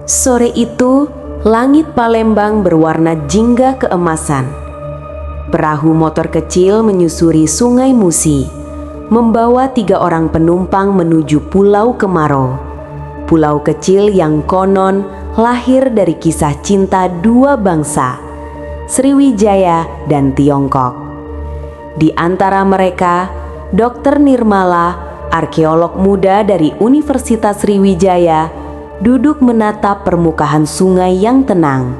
Sore itu, langit Palembang berwarna jingga keemasan. Perahu motor kecil menyusuri Sungai Musi, membawa 3 orang penumpang menuju Pulau Kemaro. Pulau kecil yang konon lahir dari kisah cinta 2 bangsa, Sriwijaya dan Tiongkok. Di antara mereka, Dr. Nirmala, arkeolog muda dari Universitas Sriwijaya, duduk menatap permukaan sungai yang tenang.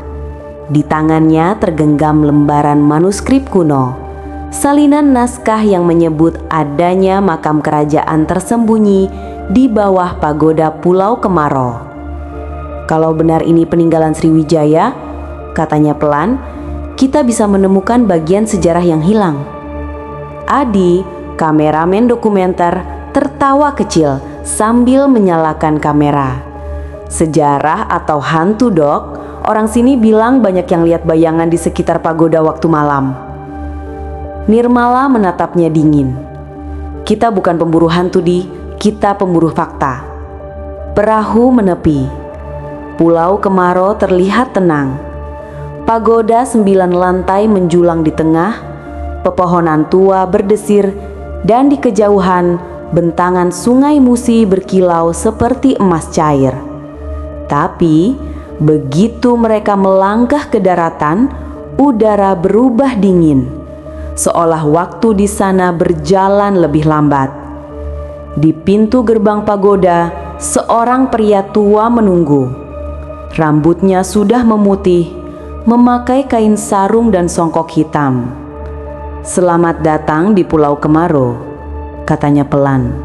Di tangannya tergenggam lembaran manuskrip kuno, salinan naskah yang menyebut adanya makam kerajaan tersembunyi di bawah pagoda Pulau Kemaro. Kalau benar ini peninggalan Sriwijaya, katanya pelan, kita bisa menemukan bagian sejarah yang hilang. Adi, kameramen dokumenter, tertawa kecil sambil menyalakan kamera. Sejarah atau hantu, Dok? Orang sini bilang banyak yang lihat bayangan di sekitar pagoda waktu malam. Nirmala menatapnya dingin. Kita bukan pemburu hantu, Di. Kita pemburu fakta. Perahu menepi. Pulau Kemaro terlihat tenang. Pagoda 9 lantai menjulang di tengah. Pepohonan tua berdesir, dan di kejauhan bentangan Sungai Musi berkilau seperti emas cair. Tapi begitu mereka melangkah ke daratan, udara berubah dingin, seolah waktu di sana berjalan lebih lambat. Di pintu gerbang pagoda, seorang pria tua menunggu. Rambutnya sudah memutih, memakai kain sarung dan songkok hitam. "Selamat datang di Pulau Kemaro," katanya pelan.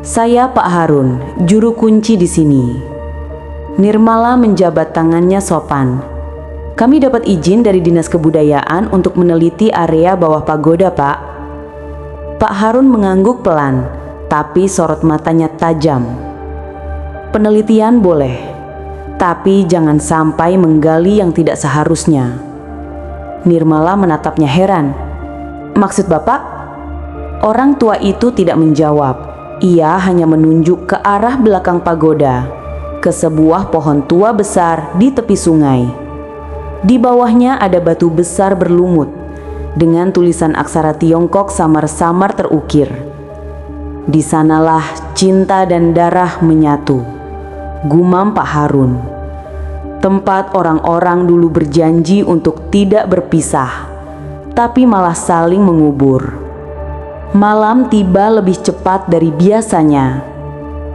"Saya Pak Harun, juru kunci di sini." Nirmala menjabat tangannya sopan. "Kami dapat izin dari Dinas Kebudayaan untuk meneliti area bawah pagoda, Pak." Pak Harun mengangguk pelan, tapi sorot matanya tajam. "Penelitian boleh, tapi jangan sampai menggali yang tidak seharusnya." Nirmala menatapnya heran. "Maksud Bapak?" Orang tua itu tidak menjawab. Ia hanya menunjuk ke arah belakang pagoda, ke sebuah pohon tua besar di tepi sungai. Di bawahnya ada batu besar berlumut, dengan tulisan aksara Tiongkok samar-samar terukir. "Di sanalah cinta dan darah menyatu," gumam Pak Harun. "Tempat orang-orang dulu berjanji untuk tidak berpisah, tapi malah saling mengubur." Malam tiba lebih cepat dari biasanya.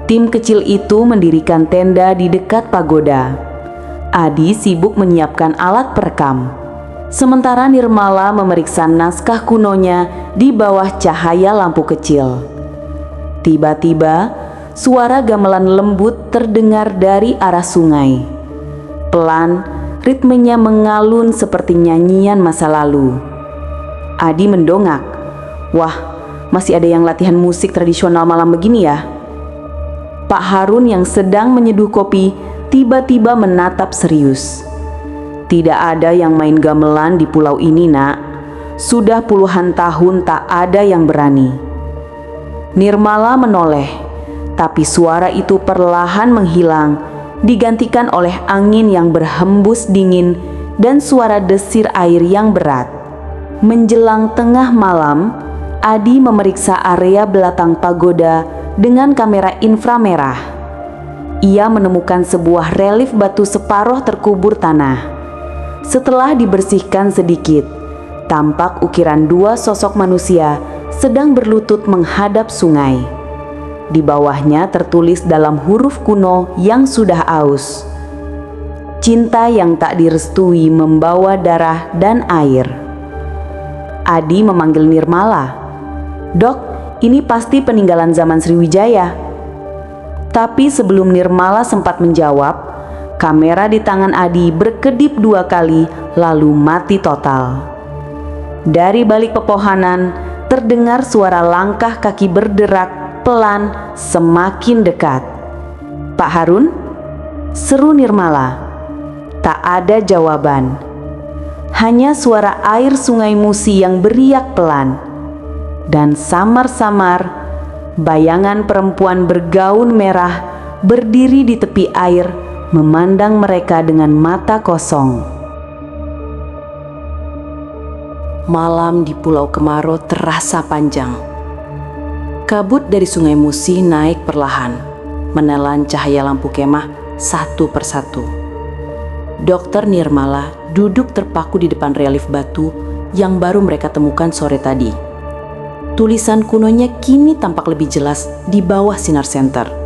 Tim kecil itu mendirikan tenda di dekat pagoda. Adi sibuk menyiapkan alat perekam, sementara Nirmala memeriksa naskah kunonya di bawah cahaya lampu kecil. Tiba-tiba, suara gamelan lembut terdengar dari arah sungai. Pelan, ritmenya mengalun seperti nyanyian masa lalu. Adi mendongak. "Wah, masih ada yang latihan musik tradisional malam begini ya?" Pak Harun yang sedang menyeduh kopi tiba-tiba menatap serius. "Tidak ada yang main gamelan di pulau ini, Nak. Sudah puluhan tahun tak ada yang berani." Nirmala menoleh, tapi suara itu perlahan menghilang, digantikan oleh angin yang berhembus dingin dan suara desir air yang berat. Menjelang tengah malam, Adi memeriksa area belakang pagoda dengan kamera inframerah. Ia menemukan sebuah relief batu separuh terkubur tanah. Setelah dibersihkan sedikit, tampak ukiran 2 sosok manusia sedang berlutut menghadap sungai. Di bawahnya tertulis dalam huruf kuno yang sudah aus, "Cinta yang tak direstui membawa darah dan air." Adi memanggil Nirmala. "Dok, ini pasti peninggalan zaman Sriwijaya." Tapi sebelum Nirmala sempat menjawab, kamera di tangan Adi berkedip 2 kali lalu mati total. Dari balik pepohonan terdengar suara langkah kaki berderak pelan semakin dekat. "Pak Harun?" seru Nirmala. Tak ada jawaban. Hanya suara air Sungai Musi yang beriak pelan. Dan samar-samar bayangan perempuan bergaun merah berdiri di tepi air memandang mereka dengan mata kosong. Malam di Pulau Kemaro terasa panjang. Kabut dari Sungai Musi naik perlahan, menelan cahaya lampu kemah satu persatu. Dokter Nirmala duduk terpaku di depan relief batu yang baru mereka temukan sore tadi. Tulisan kunonya kini tampak lebih jelas di bawah sinar senter.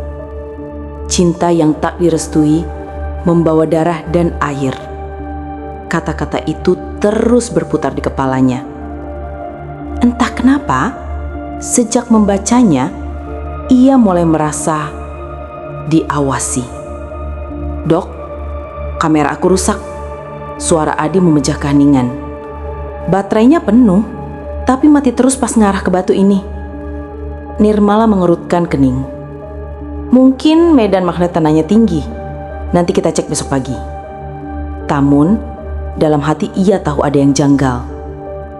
Cinta yang tak direstui membawa darah dan air. Kata-kata itu terus berputar di kepalanya. Entah kenapa, sejak membacanya, ia mulai merasa diawasi. "Dok, kamera aku rusak." Suara Adi memecah keheningan. "Baterainya penuh, tapi mati terus pas ngarah ke batu ini." Nirmala mengerutkan kening. "Mungkin medan magnet tanahnya tinggi. Nanti kita cek besok pagi." Namun, dalam hati ia tahu ada yang janggal.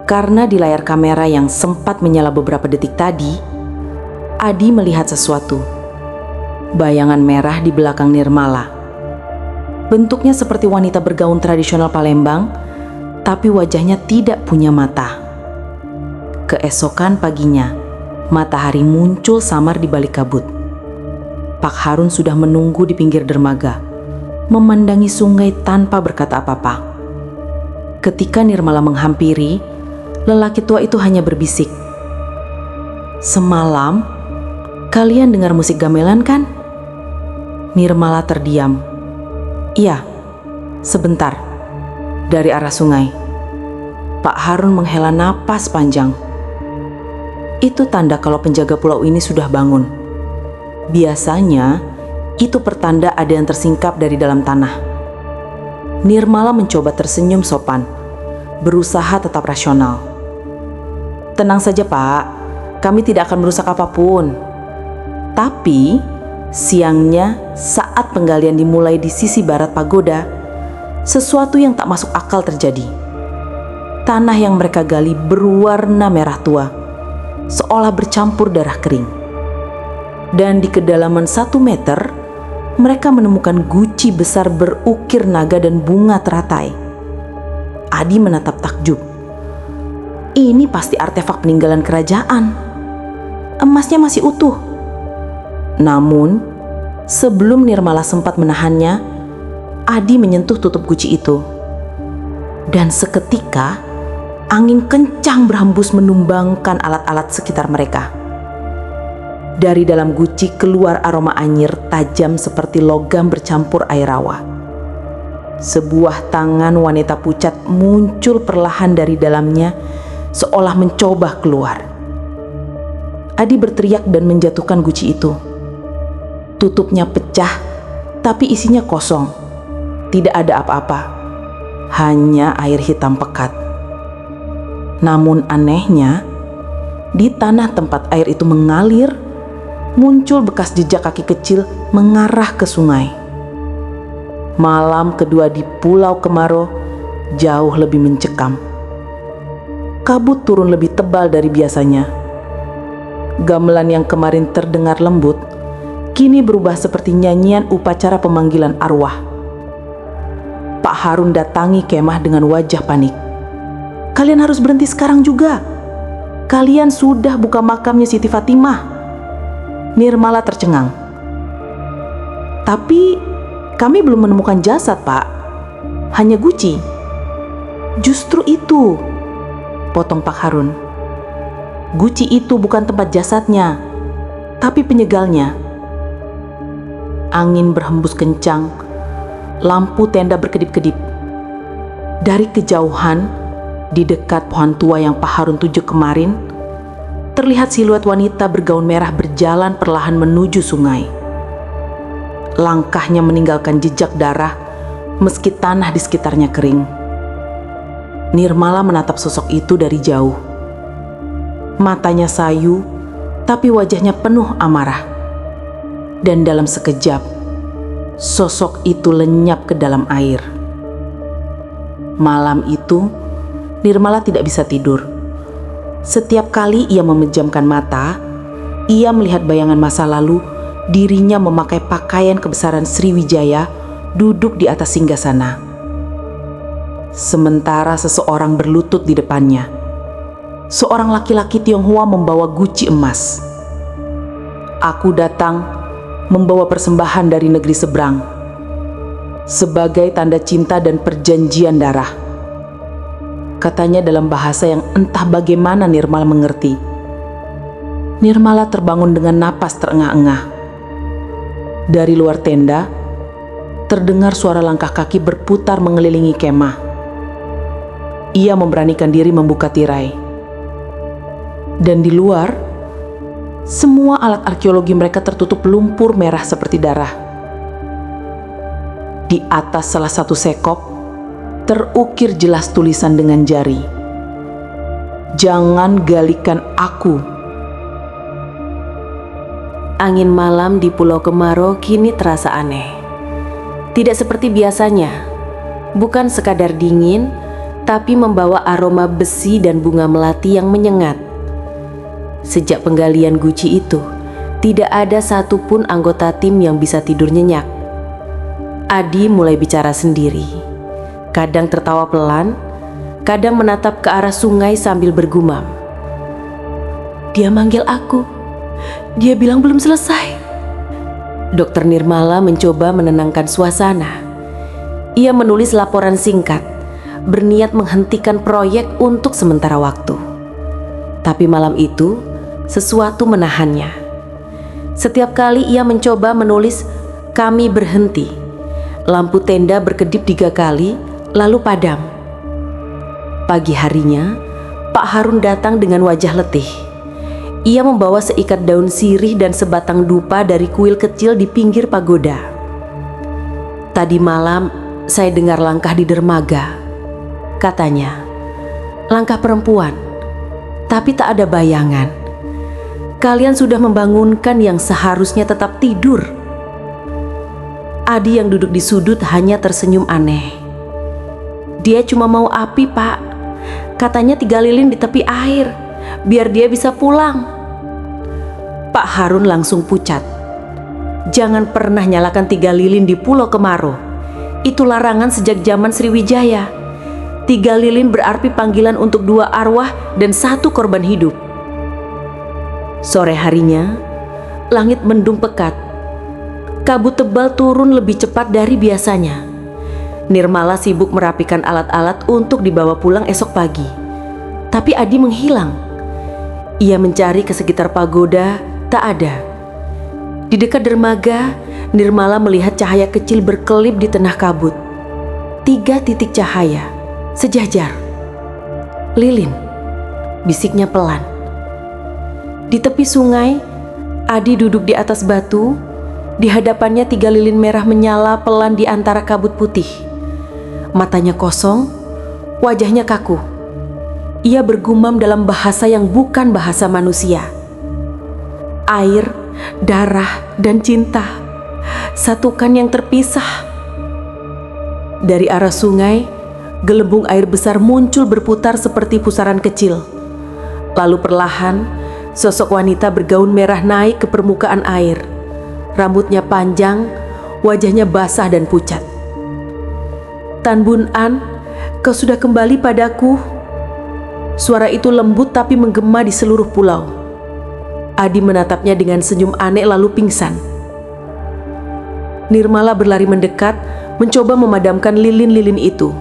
Karena di layar kamera yang sempat menyala beberapa detik tadi, Adi melihat sesuatu. Bayangan merah di belakang Nirmala. Bentuknya seperti wanita bergaun tradisional Palembang, tapi wajahnya tidak punya mata. Keesokan paginya, matahari muncul samar di balik kabut. Pak Harun sudah menunggu di pinggir dermaga, memandangi sungai tanpa berkata apa-apa. Ketika Nirmala menghampiri, lelaki tua itu hanya berbisik, "Semalam, kalian dengar musik gamelan kan?" Nirmala terdiam. "Iya, sebentar." Dari arah sungai. Pak Harun menghela napas panjang. "Itu tanda kalau penjaga pulau ini sudah bangun. Biasanya, itu pertanda ada yang tersingkap dari dalam tanah." Nirmala mencoba tersenyum sopan, berusaha tetap rasional. "Tenang saja Pak, kami tidak akan merusak apapun." Tapi, siangnya saat penggalian dimulai di sisi barat pagoda, sesuatu yang tak masuk akal terjadi. Tanah yang mereka gali berwarna merah tua, seolah bercampur darah kering. Dan di kedalaman 1 meter, mereka menemukan guci besar berukir naga dan bunga teratai. Adi menatap takjub. Ini pasti artefak peninggalan kerajaan. Emasnya masih utuh. Namun, sebelum Nirmala sempat menahannya, Adi menyentuh tutup guci itu. Dan seketika, angin kencang berhembus menumbangkan alat-alat sekitar mereka. Dari dalam guci keluar aroma anyir tajam seperti logam bercampur air rawa. Sebuah tangan wanita pucat muncul perlahan dari dalamnya, seolah mencoba keluar. Adi berteriak dan menjatuhkan guci itu. Tutupnya pecah, tapi isinya kosong. Tidak ada apa-apa, hanya air hitam pekat. Namun anehnya, di tanah tempat air itu mengalir, muncul bekas jejak kaki kecil mengarah ke sungai. Malam kedua di Pulau Kemaro jauh lebih mencekam. Kabut turun lebih tebal dari biasanya. Gamelan yang kemarin terdengar lembut, kini berubah seperti nyanyian upacara pemanggilan arwah. Pak Harun datangi kemah dengan wajah panik. "Kalian harus berhenti sekarang juga. Kalian sudah buka makamnya Siti Fatimah." Nirmala tercengang. "Tapi kami belum menemukan jasad, Pak. Hanya guci." "Justru itu," potong Pak Harun. "Guci itu bukan tempat jasadnya, tapi penyegalnya." Angin berhembus kencang, lampu tenda berkedip-kedip. Dari kejauhan, di dekat pohon tua yang Pak Harun tuju kemarin, terlihat siluet wanita bergaun merah berjalan perlahan menuju sungai. Langkahnya meninggalkan jejak darah meski tanah di sekitarnya kering. Nirmala menatap sosok itu dari jauh. Matanya sayu, tapi wajahnya penuh amarah. Dan dalam sekejap, sosok itu lenyap ke dalam air. Malam itu, Nirmala tidak bisa tidur. Setiap kali ia memejamkan mata, ia melihat bayangan masa lalu dirinya memakai pakaian kebesaran Sriwijaya duduk di atas singgasana. Sementara seseorang berlutut di depannya. Seorang laki-laki Tionghoa membawa guci emas. Aku datang membawa persembahan dari negeri seberang sebagai tanda cinta dan perjanjian darah. Katanya dalam bahasa yang entah bagaimana Nirmala mengerti. Nirmala terbangun dengan napas terengah-engah. Dari luar tenda, terdengar suara langkah kaki berputar mengelilingi kemah. Ia memberanikan diri membuka tirai. Dan di luar, semua alat arkeologi mereka tertutup lumpur merah seperti darah. Di atas salah satu sekop, terukir jelas tulisan dengan jari. "Jangan galikan aku." Angin malam di Pulau Kemaro kini terasa aneh. Tidak seperti biasanya, bukan sekadar dingin, tapi membawa aroma besi dan bunga melati yang menyengat. Sejak penggalian guci itu, tidak ada satupun anggota tim yang bisa tidur nyenyak. Adi mulai bicara sendiri. Kadang tertawa pelan, kadang menatap ke arah sungai sambil bergumam. "Dia manggil aku. Dia bilang belum selesai." Dokter Nirmala mencoba menenangkan suasana. Ia menulis laporan singkat, berniat menghentikan proyek untuk sementara waktu. Tapi malam itu, sesuatu menahannya. Setiap kali ia mencoba menulis "kami berhenti", lampu tenda berkedip 3 kali, lalu padam. Pagi harinya, Pak Harun datang dengan wajah letih. Ia membawa seikat daun sirih dan sebatang dupa dari kuil kecil di pinggir pagoda. "Tadi malam saya dengar langkah di dermaga," katanya. "Langkah perempuan, tapi tak ada bayangan. Kalian sudah membangunkan yang seharusnya tetap tidur." Adi yang duduk di sudut hanya tersenyum aneh. "Dia cuma mau api, Pak. Katanya 3 lilin di tepi air, biar dia bisa pulang." Pak Harun langsung pucat. "Jangan pernah nyalakan 3 lilin di Pulau Kemaro. Itu larangan sejak zaman Sriwijaya. 3 lilin berarti panggilan untuk 2 arwah dan 1 korban hidup." Sore harinya, langit mendung pekat. Kabut tebal turun lebih cepat dari biasanya. Nirmala sibuk merapikan alat-alat untuk dibawa pulang esok pagi. Tapi Adi menghilang. Ia mencari ke sekitar pagoda, tak ada. Di dekat dermaga, Nirmala melihat cahaya kecil berkelip di tengah kabut. 3 titik cahaya, sejajar. "Lilin," bisiknya pelan. Di tepi sungai, Adi duduk di atas batu. Di hadapannya 3 lilin merah menyala pelan di antara kabut putih. Matanya kosong, wajahnya kaku. Ia bergumam dalam bahasa yang bukan bahasa manusia. "Air, darah, dan cinta, satukan yang terpisah." Dari arah sungai, gelembung air besar muncul berputar seperti pusaran kecil. Lalu perlahan, sosok wanita bergaun merah naik ke permukaan air. Rambutnya panjang, wajahnya basah dan pucat. "Tan Bun An, kau sudah kembali padaku." Suara itu lembut tapi menggema di seluruh pulau. Adi menatapnya dengan senyum aneh lalu pingsan. Nirmala berlari mendekat, mencoba memadamkan lilin-lilin itu.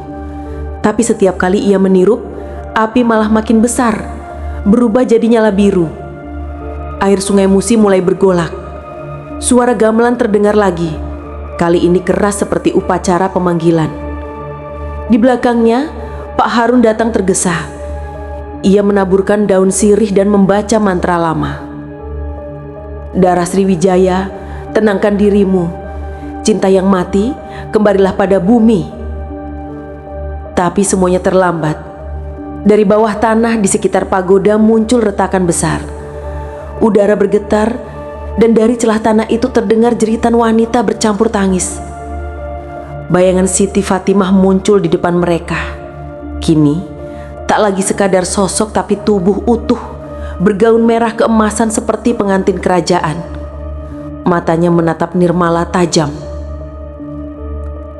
Tapi setiap kali ia menirup, api malah makin besar, berubah jadi nyala biru. Air Sungai Musi mulai bergolak. Suara gamelan terdengar lagi. Kali ini keras seperti upacara pemanggilan. Di belakangnya, Pak Harun datang tergesa. Ia menaburkan daun sirih dan membaca mantra lama. "Darah Sriwijaya, tenangkan dirimu. Cinta yang mati, kembalilah pada bumi." Tapi semuanya terlambat. Dari bawah tanah di sekitar pagoda muncul retakan besar. Udara bergetar, dan dari celah tanah itu terdengar jeritan wanita bercampur tangis. Bayangan Siti Fatimah muncul di depan mereka. Kini, tak lagi sekadar sosok tapi tubuh utuh, bergaun merah keemasan seperti pengantin kerajaan. Matanya menatap Nirmala tajam.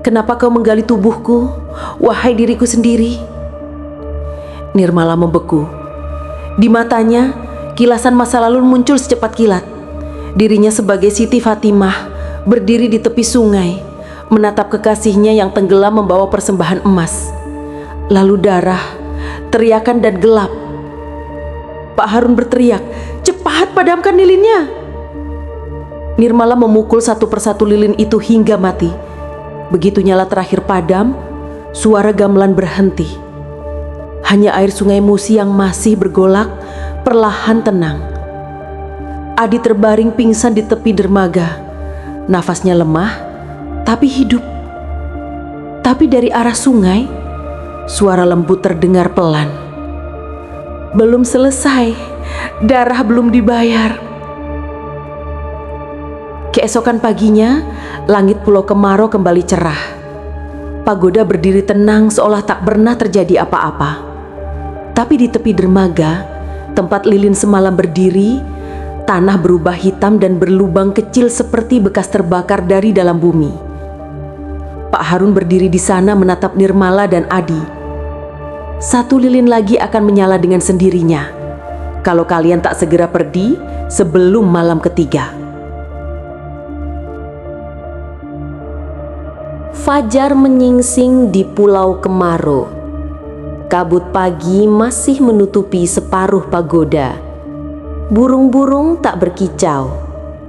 Kenapa kau menggali tubuhku, wahai diriku sendiri? Nirmala membeku. Di matanya, kilasan masa lalu muncul secepat kilat. Dirinya sebagai Siti Fatimah berdiri di tepi sungai, menatap kekasihnya yang tenggelam membawa persembahan emas. Lalu darah, teriakan dan gelap. Pak Harun berteriak, "Cepat padamkan lilinnya!" Nirmala memukul satu persatu lilin itu hingga mati. Begitu nyala terakhir padam, suara gamelan berhenti. Hanya air sungai Musi yang masih bergolak, perlahan tenang. Adi terbaring pingsan di tepi dermaga. Nafasnya lemah, tapi hidup. Tapi dari arah sungai, suara lembut terdengar pelan. Belum selesai, darah belum dibayar. Keesokan paginya, langit Pulau Kemaro kembali cerah. Pagoda berdiri tenang seolah tak pernah terjadi apa-apa. Tapi di tepi dermaga, tempat lilin semalam berdiri, tanah berubah hitam dan berlubang kecil seperti bekas terbakar dari dalam bumi. Pak Harun berdiri di sana menatap Nirmala dan Adi. Satu lilin lagi akan menyala dengan sendirinya, kalau kalian tak segera pergi sebelum malam ketiga. Fajar menyingsing di Pulau Kemaro. Kabut pagi masih menutupi separuh pagoda. Burung-burung tak berkicau,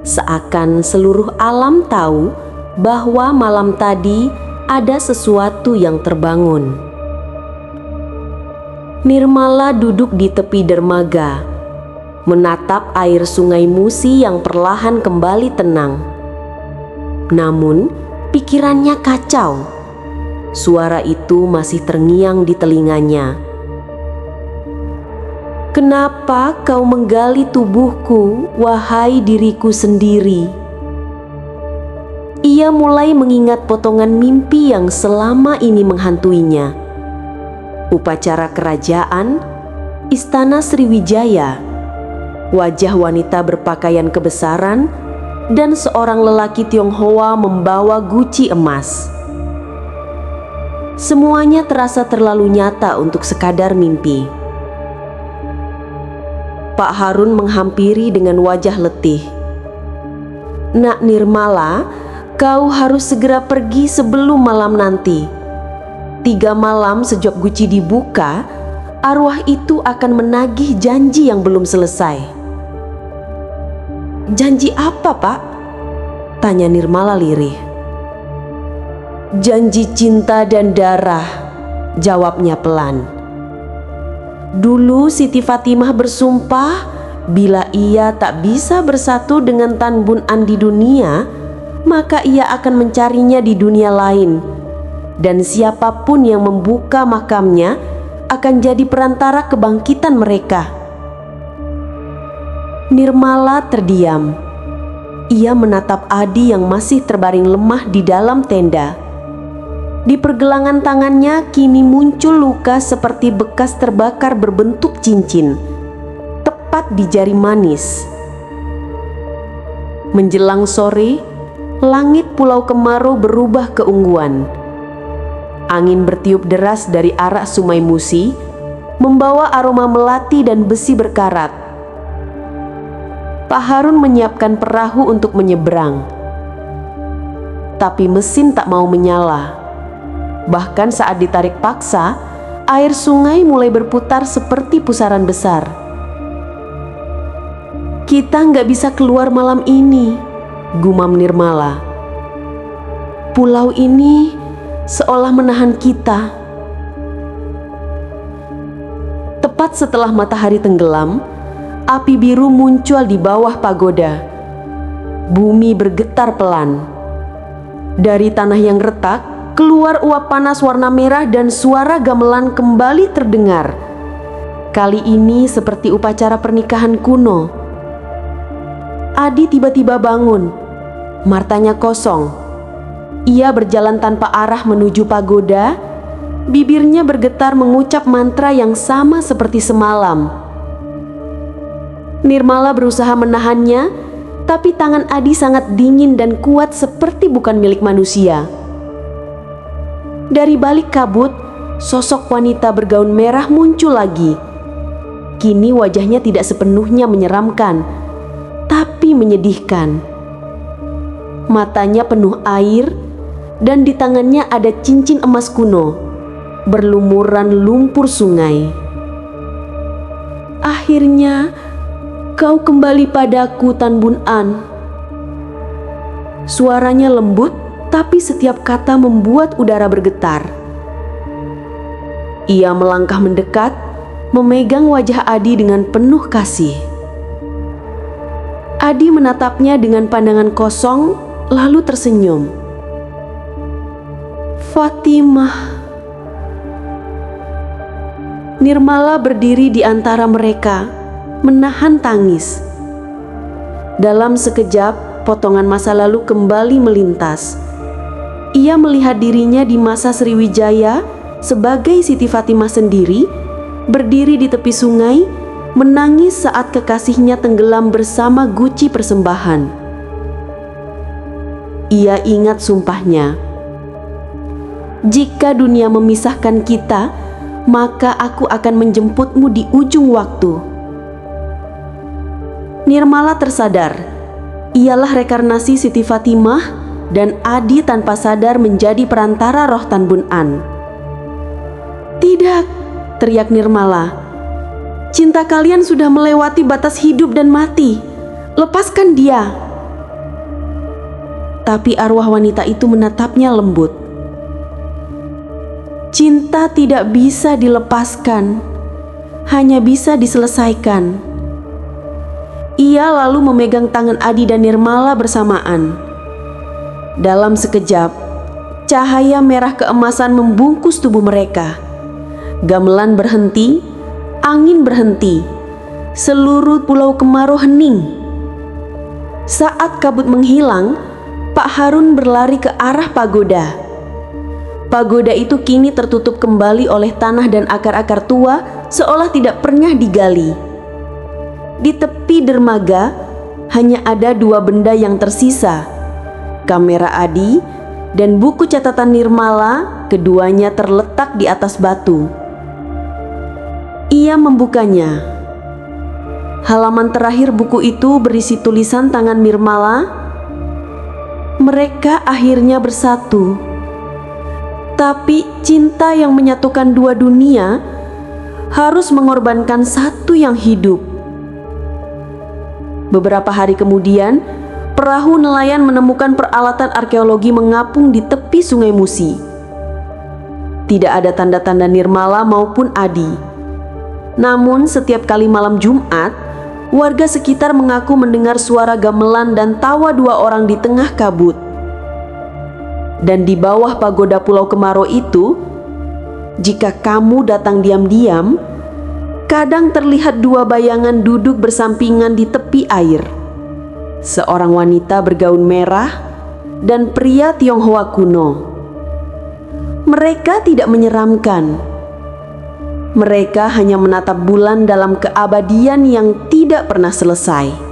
seakan seluruh alam tahu bahwa malam tadi ada sesuatu yang terbangun. Nirmala duduk di tepi dermaga, menatap air sungai Musi yang perlahan kembali tenang. Namun, pikirannya kacau. Suara itu masih terngiang di telinganya. Kenapa kau menggali tubuhku, wahai diriku sendiri? Ia mulai mengingat potongan mimpi yang selama ini menghantuinya. Upacara kerajaan, Istana Sriwijaya, wajah wanita berpakaian kebesaran, dan seorang lelaki Tionghoa membawa guci emas. Semuanya terasa terlalu nyata untuk sekadar mimpi. Pak Harun menghampiri dengan wajah letih. "Nak Nirmala, kau harus segera pergi sebelum malam nanti. 3 malam sejak guci dibuka, arwah itu akan menagih janji yang belum selesai." "Janji apa, Pak?" tanya Nirmala lirih. "Janji cinta dan darah," jawabnya pelan. "Dulu Siti Fatimah bersumpah bila ia tak bisa bersatu dengan Tan Bun An di dunia, maka ia akan mencarinya di dunia lain. Dan siapapun yang membuka makamnya akan jadi perantara kebangkitan mereka." Nirmala terdiam. Ia menatap Adi yang masih terbaring lemah di dalam tenda. Di pergelangan tangannya kini muncul luka seperti bekas terbakar berbentuk cincin, tepat di jari manis. Menjelang sore, langit Pulau Kemaro berubah keunguan. Angin bertiup deras dari arah Sungai Musi, membawa aroma melati dan besi berkarat. Pak Harun menyiapkan perahu untuk menyeberang. Tapi mesin tak mau menyala. Bahkan saat ditarik paksa, air sungai mulai berputar seperti pusaran besar. "Kita nggak bisa keluar malam ini," gumam Nirmala. "Pulau ini seolah menahan kita." Tepat setelah matahari tenggelam, api biru muncul di bawah pagoda. Bumi bergetar pelan. Dari tanah yang retak, keluar uap panas warna merah dan suara gamelan kembali terdengar. Kali ini seperti upacara pernikahan kuno. Adi tiba-tiba bangun. Martanya kosong. Ia berjalan tanpa arah menuju pagoda. Bibirnya bergetar mengucap mantra yang sama seperti semalam. Nirmala berusaha menahannya, tapi tangan Adi sangat dingin dan kuat seperti bukan milik manusia. Dari balik kabut, sosok wanita bergaun merah muncul lagi. Kini wajahnya tidak sepenuhnya menyeramkan, tapi menyedihkan. Matanya penuh air, dan di tangannya ada cincin emas kuno, berlumuran lumpur sungai. "Akhirnya, kau kembali padaku, Tan Bun An." Suaranya lembut, tapi setiap kata membuat udara bergetar. Ia melangkah mendekat, memegang wajah Adi dengan penuh kasih. Adi menatapnya dengan pandangan kosong, lalu tersenyum. "Fatimah." Nirmala berdiri di antara mereka, menahan tangis. Dalam sekejap, potongan masa lalu kembali melintas. Ia melihat dirinya di masa Sriwijaya sebagai Siti Fatimah sendiri, berdiri di tepi sungai, menangis saat kekasihnya tenggelam bersama guci persembahan. Ia ingat sumpahnya, "Jika dunia memisahkan kita, maka aku akan menjemputmu di ujung waktu." Nirmala tersadar, ialah rekarnasi Siti Fatimah, dan Adi tanpa sadar menjadi perantara roh Tan Bun An. "Tidak," teriak Nirmala. "Cinta kalian sudah melewati batas hidup dan mati. Lepaskan dia." Tapi arwah wanita itu menatapnya lembut. "Cinta tidak bisa dilepaskan, hanya bisa diselesaikan." Ia lalu memegang tangan Adi dan Nirmala bersamaan. Dalam sekejap, cahaya merah keemasan membungkus tubuh mereka. Gamelan berhenti, angin berhenti, seluruh Pulau Kemarau hening. Saat kabut menghilang, Pak Harun berlari ke arah pagoda. Pagoda itu kini tertutup kembali oleh tanah dan akar-akar tua, seolah tidak pernah digali. Di tepi dermaga hanya ada dua benda yang tersisa: kamera Adi dan buku catatan Nirmala. Keduanya terletak di atas batu. Ia membukanya. Halaman terakhir buku itu berisi tulisan tangan Nirmala. "Mereka akhirnya bersatu. Tapi cinta yang menyatukan dua dunia harus mengorbankan satu yang hidup." Beberapa hari kemudian, perahu nelayan menemukan peralatan arkeologi mengapung di tepi Sungai Musi. Tidak ada tanda-tanda Nirmala maupun Adi. Namun setiap kali malam Jumat, warga sekitar mengaku mendengar suara gamelan dan tawa dua orang di tengah kabut. Dan di bawah pagoda Pulau Kemarau itu, jika kamu datang diam-diam, kadang terlihat dua bayangan duduk bersampingan di tepi air. Seorang wanita bergaun merah dan pria Tionghoa kuno. Mereka tidak menyeramkan. Mereka hanya menatap bulan dalam keabadian yang tidak pernah selesai.